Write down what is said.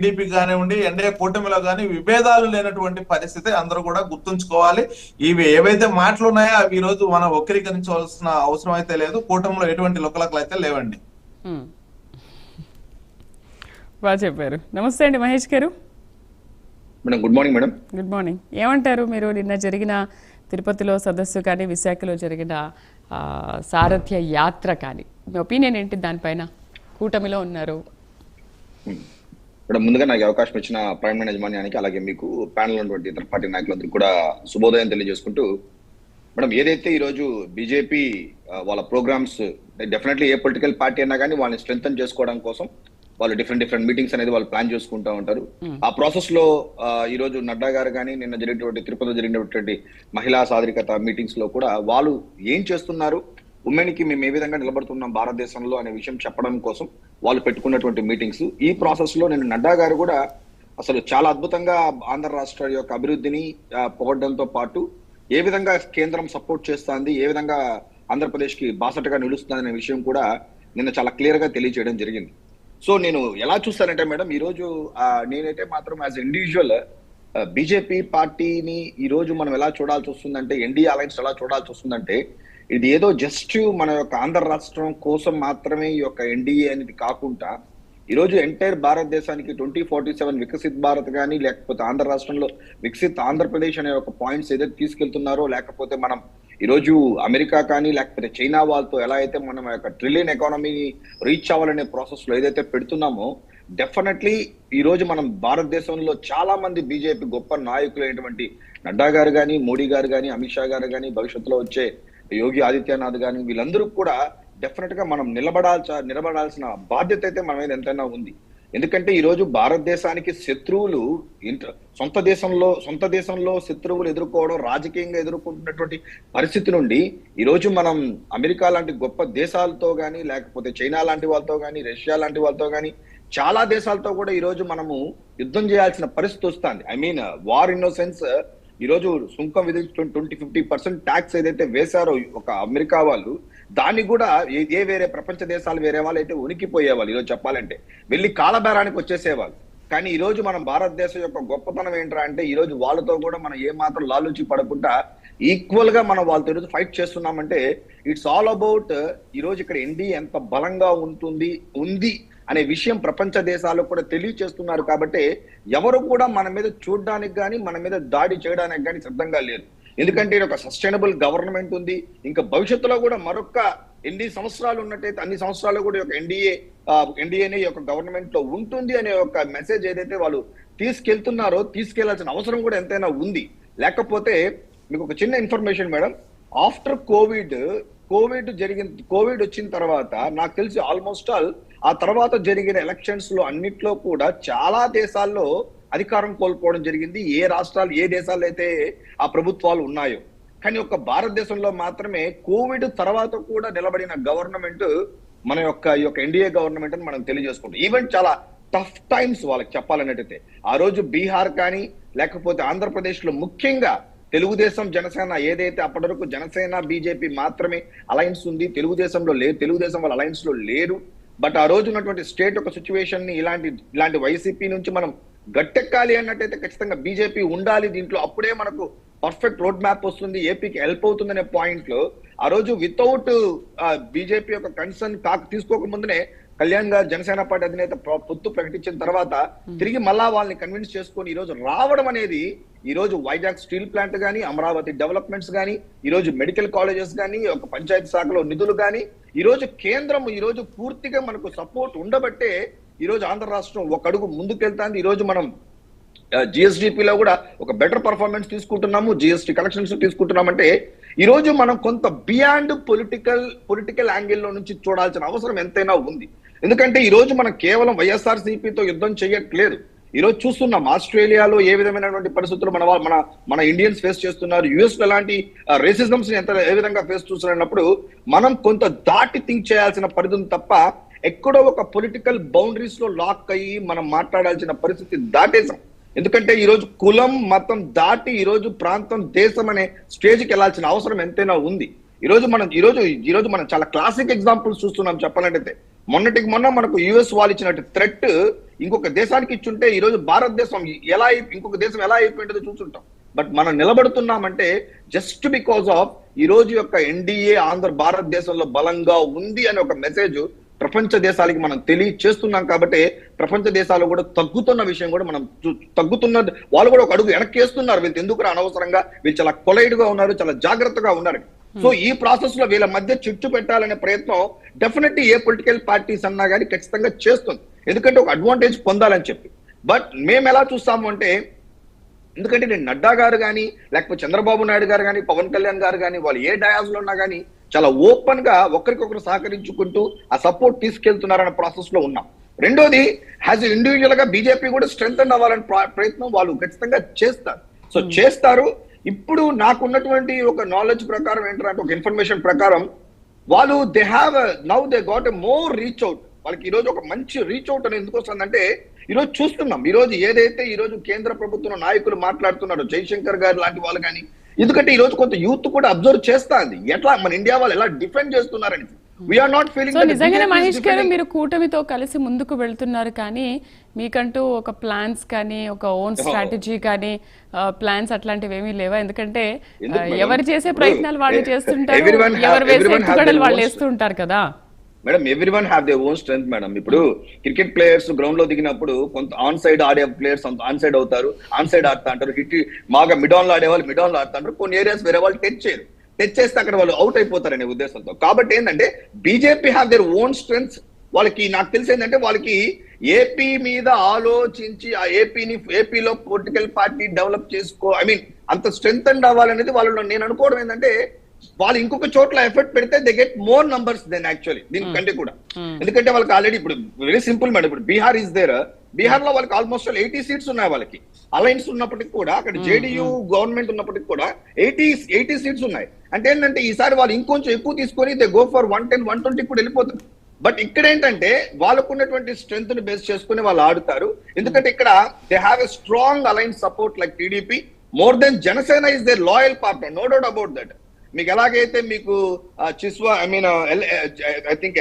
TDP కానివ్వండి, NDA కూటమిలో కానీ విభేదాలు లేనటువంటి పరిస్థితి అందరూ కూడా గుర్తుంచుకోవాలి. ఇవి ఏవైతే మాటలు ఉన్నాయో అవి ఈ రోజు మనం వక్రీకరించవలసిన అవసరం అయితే లేదు. కూటమిలో ఎటువంటి లుకలకలు అయితే లేవండి. బాగా చెప్పారు. నమస్తే అండి మహేష్ గారు. Madam good morning. Madam good morning. ఏమంటారు మీరు? నిన్న జరిగిన తిరుపతిలో సదస్సు కానీ, విశాఖలో జరిగిన సారథ్య యాత్ర కానీ, మీ ఒపీనియన్ ఏంటి దానిపైన? కూటమిలో ఉన్నారు. మేడం ముందుగా నాకు అవకాశం ఇచ్చిన ప్రైమ్ యాజమాన్యానికి, అలాగే మీకు ప్యానల్ ఉన్నటువంటి ఇతర పార్టీ నాయకులందరికీ కూడా శుభోదయం తెలియజేసుకుంటూ, మేడం ఏదైతే ఈరోజు బీజేపీ వాళ్ళ ప్రోగ్రామ్స్ డెఫినెట్లీ ఏ పొలిటికల్ పార్టీ అయినా కానీ వాళ్ళని స్ట్రెంథన్ చేసుకోవడం కోసం వాళ్ళు డిఫరెంట్ మీటింగ్స్ అనేది వాళ్ళు ప్లాన్ చేసుకుంటూ ఉంటారు. ఆ ప్రాసెస్ లో ఈ రోజు నడ్డా గారు కానీ నిన్న జరిగినటువంటి తిరుపతిలో జరిగినటువంటి మహిళా సాధికారత మీటింగ్స్ లో కూడా వాళ్ళు ఏం చేస్తున్నారు, ఉమెన్ కి మేము ఏ విధంగా నిలబడుతున్నాం భారతదేశంలో అనే విషయం చెప్పడం కోసం వాళ్ళు పెట్టుకున్నటువంటి మీటింగ్స్. ఈ ప్రాసెస్ లో నేను నడ్డా గారు కూడా అసలు చాలా అద్భుతంగా ఆంధ్ర రాష్ట్ర యొక్క అభివృద్ధిని పొగడంతో పాటు ఏ విధంగా కేంద్రం సపోర్ట్ చేస్తుంది, ఏ విధంగా ఆంధ్రప్రదేశ్ కి బాసటగా నిలుస్తుంది అనే విషయం కూడా నిన్న చాలా క్లియర్ గా తెలియజేయడం జరిగింది. సో నేను ఎలా చూస్తానంటే మేడం, ఈ రోజు నేనైతే మాత్రం యాజ్ ఇండివిజువల్ బీజేపీ పార్టీని ఈ రోజు మనం ఎలా చూడాల్సి వస్తుందంటే, ఎన్డీఏ అలయన్స్ ఎలా చూడాల్సి వస్తుందంటే, ఇది ఏదో జస్ట్ మన యొక్క ఆంధ్ర రాష్ట్రం కోసం మాత్రమే ఈ యొక్క ఎన్డీఏ అనేది కాకుండా ఈరోజు ఎంటైర్ భారతదేశానికి 2047 వికసిత్ భారత్ కానీ, లేకపోతే ఆంధ్ర రాష్ట్రంలో వికసిత్ ఆంధ్రప్రదేశ్ అనే ఒక పాయింట్స్ ఏదైతే తీసుకెళ్తున్నారో, లేకపోతే మనం ఈరోజు అమెరికా కానీ లేకపోతే చైనా వాళ్ళతో ఎలా అయితే మనం యొక్క ట్రిలియన్ ఎకానమీని రీచ్ అవ్వాలనే ప్రాసెస్ లో ఏదైతే పెడుతున్నామో, డెఫినెట్లీ ఈ రోజు మనం భారతదేశంలో చాలా మంది బీజేపీ గొప్ప నాయకులు అయినటువంటి నడ్డా గారు కానీ, మోడీ గారు కానీ, అమిత్ షా గారు కానీ, భవిష్యత్తులో వచ్చే యోగి ఆదిత్యనాథ్ కానీ, వీళ్ళందరూ కూడా డెఫినెట్ గా మనం నిలబడాల్సిన బాధ్యత అయితే మన మీద ఎంతైనా ఉంది. ఎందుకంటే ఈ రోజు భారతదేశానికి శత్రువులు సొంత దేశంలో శత్రువులు ఎదుర్కోవడం, రాజకీయంగా ఎదుర్కొంటున్నటువంటి పరిస్థితి నుండి ఈ రోజు మనం అమెరికా లాంటి గొప్ప దేశాలతో కానీ, లేకపోతే చైనా లాంటి వాళ్ళతో కానీ, రష్యా లాంటి వాళ్ళతో కానీ, చాలా దేశాలతో కూడా ఈ రోజు మనము యుద్ధం చేయాల్సిన పరిస్థితి వస్తుంది. I mean war in sense ఈ రోజు సుంకం విధించి 20-50% ట్యాక్స్ ఏదైతే వేశారో ఒక అమెరికా వాళ్ళు, దాన్ని కూడా ఏ వేరే ప్రపంచ దేశాలు వేరే వాళ్ళు అయితే ఉనికిపోయేవాళ్ళు. ఈరోజు చెప్పాలంటే వెళ్ళి కాలబేరానికి వచ్చేసేవాళ్ళు. కానీ ఈ రోజు మనం భారతదేశం యొక్క గొప్పతనం ఏంట్రా అంటే, ఈ రోజు వాళ్ళతో కూడా మనం ఏ మాత్రం లాలూచి పడకుండా ఈక్వల్ గా మనం వాళ్ళతో ఈరోజు ఫైట్ చేస్తున్నామంటే, ఇట్స్ ఆల్ అబౌట్ ఈ రోజు ఇక్కడ ఎన్డీఏ ఎంత బలంగా ఉంది అనే విషయం ప్రపంచ దేశాలకు కూడా తెలియచేస్తున్నారు. కాబట్టి ఎవరు కూడా మన మీద చూడడానికి కానీ, మన మీద దాడి చేయడానికి కానీ సిద్ధంగా లేరు. ఎందుకంటే ఇది ఒక సస్టైనబుల్ గవర్నమెంట్ ఉంది. ఇంకా భవిష్యత్తులో కూడా మరొక ఎన్ని సంవత్సరాలు ఉన్నట్టయితే అన్ని సంవత్సరాలు కూడా ఒక ఎన్డీఏనే ఈ యొక్క గవర్నమెంట్ లో ఉంటుంది అనే ఒక మెసేజ్ ఏదైతే వాళ్ళు తీసుకెళ్తున్నారో, తీసుకెళ్లాల్సిన అవసరం కూడా ఎంతైనా ఉంది. లేకపోతే మీకు ఒక చిన్న ఇన్ఫర్మేషన్ మేడం, ఆఫ్టర్ కోవిడ్ వచ్చిన తర్వాత నాకు తెలిసి ఆల్మోస్ట్ ఆల్ ఆ తర్వాత జరిగిన ఎలక్షన్స్ లో అన్నిట్లో కూడా చాలా దేశాల్లో అధికారం కోల్పోవడం జరిగింది. ఏ రాష్ట్రాలు, ఏ దేశాల్లో అయితే ఆ ప్రభుత్వాలు ఉన్నాయో. కానీ ఒక భారతదేశంలో మాత్రమే కోవిడ్ తర్వాత కూడా నిలబడిన గవర్నమెంట్ మన యొక్క ఈ యొక్క ఎన్డీఏ గవర్నమెంట్ అని మనం తెలియజేసుకుంటాం. ఈవెన్ చాలా టఫ్ టైమ్స్ వాళ్ళకి చెప్పాలన్నట్టయితే ఆ రోజు బీహార్ కానీ, లేకపోతే ఆంధ్రప్రదేశ్ లో ముఖ్యంగా తెలుగుదేశం జనసేన ఏదైతే అప్పటి వరకు జనసేన బీజేపీ మాత్రమే అలయన్స్ ఉంది, తెలుగుదేశంలో లేదు, తెలుగుదేశం వాళ్ళ అలయన్స్ లో లేరు. బట్ ఆ రోజు ఉన్నటువంటి స్టేట్ ఒక సిచ్యువేషన్ ని ఇలాంటి వైసీపీ నుంచి మనం గట్టెక్కాలి అన్నట్టయితే ఖచ్చితంగా బీజేపీ ఉండాలి దీంట్లో. అప్పుడే మనకు పర్ఫెక్ట్ రోడ్ మ్యాప్ వస్తుంది, ఏపీకి హెల్ప్ అవుతుంది అనే పాయింట్ లో ఆ రోజు వితౌట్ బీజేపీ యొక్క కన్సర్న్ తీసుకోక ముందునే కళ్యాణ్ గారు జనసేన పార్టీ అధినేత పొత్తు ప్రకటించిన తర్వాత తిరిగి మళ్ళా వాళ్ళని కన్విన్స్ చేసుకొని ఈ రోజు రావడం అనేది, ఈ రోజు వైజాగ్ స్టీల్ ప్లాంట్ కానీ, అమరావతి డెవలప్మెంట్స్ కానీ, ఈ రోజు మెడికల్ కాలేజెస్ కానీ, ఒక పంచాయతీ శాఖలో నిధులు కానీ, ఈ రోజు కేంద్రం ఈ రోజు పూర్తిగా మనకు సపోర్ట్ ఉండబట్టే ఈ రోజు ఆంధ్ర రాష్ట్రం ఒక అడుగు ముందుకెళ్తాంది. ఈ రోజు మనం జిఎస్డిపిలో కూడా ఒక బెటర్ పర్ఫార్మెన్స్ తీసుకుంటున్నాము, జిఎస్టి కలెక్షన్స్ తీసుకుంటున్నామంటే ఈ రోజు మనం కొంత బియాండ్ పొలిటికల్ యాంగిల్లో నుంచి చూడాల్సిన అవసరం ఎంతైనా ఉంది. ఎందుకంటే ఈ రోజు మనం కేవలం వైఎస్ఆర్సీపీతో యుద్ధం చేయట్లేదు. ఈ రోజు చూస్తున్నాం ఆస్ట్రేలియాలో ఏ విధమైనటువంటి పరిస్థితులు మన ఇండియన్స్ ఫేస్ చేస్తున్నారు, యుఎస్ లో ఎలాంటి రేసిజమ్స్ ఏ విధంగా ఫేస్ చేస్తున్నప్పుడు మనం కొంత దాటి థింక్ చేయాల్సిన పరిధి ఉంది తప్ప ఎక్కడో ఒక పొలిటికల్ బౌండరీస్ లో లాక్ అయ్యి మనం మాట్లాడాల్సిన పరిస్థితి దాటేసాం. ఎందుకంటే ఈ రోజు కులం మతం దాటి ఈ రోజు ప్రాంతం దేశం అనే స్టేజ్కి వెళ్లాల్సిన అవసరం ఎంతైనా ఉంది. ఈ రోజు మనం చాలా క్లాసిక్ ఎగ్జాంపుల్స్ చూస్తున్నాం చెప్పాలంటే. మొన్నటికి మొన్న మనకు యుఎస్ వాళ్ళు ఇచ్చినట్టు థ్రెట్ ఇంకొక దేశానికి ఇచ్చుంటే ఈ రోజు భారతదేశం ఇంకొక దేశం ఎలా అయిపోయిందో చూసుంటాం. బట్ మనం నిలబడుతున్నామంటే జస్ట్ బికాస్ ఆఫ్ ఈ రోజు యొక్క ఎన్డీఏ భారతదేశంలో బలంగా ఉంది అనే ఒక మెసేజ్ ప్రపంచ దేశాలకి మనం తెలియచేస్తున్నాం. కాబట్టి ప్రపంచ దేశాలు కూడా తగ్గుతున్న విషయం కూడా మనం తగ్గుతున్న వాళ్ళు కూడా ఒక అడుగు వెనక్కేస్తున్నారు. వీళ్ళు ఎందుకు అనవసరంగా వీళ్ళు చాలా కొలైడ్ గా ఉన్నారు, చాలా జాగ్రత్తగా ఉన్నారు. సో ఈ ప్రాసెస్ లో వీళ్ళ మధ్య చిచ్చు పెట్టాలనే ప్రయత్నం డెఫినెట్లీ ఏ పొలిటికల్ పార్టీస్ అన్నా కానీ ఖచ్చితంగా చేస్తుంది, ఎందుకంటే ఒక అడ్వాంటేజ్ పొందాలని చెప్పి. బట్ మేము ఎలా చూస్తాము అంటే, ఎందుకంటే నేను నడ్డా గారు కానీ లేకపోతే చంద్రబాబు నాయుడు గారు కానీ పవన్ కళ్యాణ్ గారు కానీ వాళ్ళు ఏ డయాస్ లో ఉన్నా కానీ చాలా ఓపెన్ గా ఒకరికొకరు సహకరించుకుంటూ ఆ సపోర్ట్ తీసుకెళ్తున్నారన్న ప్రాసెస్ లో ఉన్నాం. రెండోది యాజ్ ఇండివిజువల్ గా బీజేపీ కూడా స్ట్రెంగ్ అవ్వాలని ప్రయత్నం వాళ్ళు ఖచ్చితంగా చేస్తారు. సో చేస్తారు. ఇప్పుడు నాకున్నటువంటి ఒక నాలెడ్జ్ ప్రకారం ఏంటంటే, ఒక ఇన్ఫర్మేషన్ ప్రకారం వాళ్ళు they got a more reach out. వాళ్ళకి ఈ రోజు ఒక మంచి రీచ్ అవుట్ అని ఎందుకు వస్తుందంటే, ఈ రోజు చూస్తున్నాం ఈ రోజు ఏదైతే ఈ రోజు కేంద్ర ప్రభుత్వం నాయకులు మాట్లాడుతున్నారో, జైశంకర్ గారు లాంటి వాళ్ళు కానీ, ఎందుకంటే ఈ రోజు కొంత యూత్ కూడా అబ్జర్వ్ చేస్తాంది ఎట్లా మన ఇండియా వాళ్ళు ఎలా డిఫెండ్ చేస్తున్నారని. We are not feeling. సో నిజంగానే మహేష్ గారు మీరు కూటమితో కలిసి ముందుకు వెళ్తున్నారు, కానీ మీకంటూ ఒక ప్లాన్స్ కానీ ఒక ఓన్ స్ట్రాటజీ కానీ ప్లాన్స్ అట్లాంటివి ఏమీ లేవా? ఎందుకంటే ఎవరు చేసే ప్రయత్నాలు వాళ్ళు చేస్తుంటారు, ఎవరు వేసే ఎత్తుగడలు వాళ్ళు వేస్తూ ఉంటారు కదా madam. Everyone have their own strength madam. ఇప్పుడు క్రికెట్ ప్లేయర్స్ గ్రౌండ్ లో దిగినప్పుడు కొంత ఆన్ సైడ్ ఆడే ప్లేయర్స్ ఆన్ సైడ్ అవుతారు, ఆన్ సైడ్ ఆడుతా అంటారు. మాగా మిడాన్ లో ఆడే వాళ్ళు మిడాన్ లో ఆడుతుంటారు. కొన్ని ఏరియాస్ వేరే వాళ్ళు టచ్ చేయరు, టచ్ చేస్తే అక్కడ వాళ్ళు అవుట్ అయిపోతారనే ఉద్దేశంతో. కాబట్టి ఏంటంటే BJP have their own strength. వాళ్ళకి నాకు తెలిసి ఏంటంటే వాళ్ళకి ఏపీ మీద ఆలోచించి ఆ ఏపీలో పొలిటికల్ పార్టీ డెవలప్ అంత స్ట్రెంగ్త్ అవ్వాలనేది వాళ్ళు నేను అనుకోవడం ఏంటంటే, వాళ్ళు ఇంకొక చోట్ల ఎఫర్ట్ పెడితే they get more numbers than actually దీనికంటే కూడా. ఎందుకంటే వాళ్ళకి ఆల్రెడీ ఇప్పుడు వెరీ సింపుల్ మేడం, ఇప్పుడు బీహార్ ఇస్ దేర్. బీహార్ లో వాళ్ళకి ఆల్మోస్ట్ 80 సీట్స్ ఉన్నాయి. వాళ్ళకి అలయన్స్ ఉన్నప్పటికీ కూడా, అక్కడ జేడీయూ గవర్నమెంట్ ఉన్నప్పటికీ కూడా 80 సీట్స్ ఉన్నాయి. అంటే ఏంటంటే ఈసారి వాళ్ళు ఇంకొంచెం ఎక్కువ తీసుకొని దే గో ఫర్ 110, 120 కూడా వెళ్ళిపోతుంది. బట్ ఇక్కడ ఏంటంటే వాళ్ళకు ఉన్నటువంటి స్ట్రెంగ్త్ ని బేస్ చేసుకుని వాళ్ళు ఆడుతారు. ఎందుకంటే ఇక్కడ they have a strong alliance support like TDP more than Janasena is their loyal partner, no doubt about that. మీకు ఎలాగైతే మీకు చిస్వా ఐ థింక్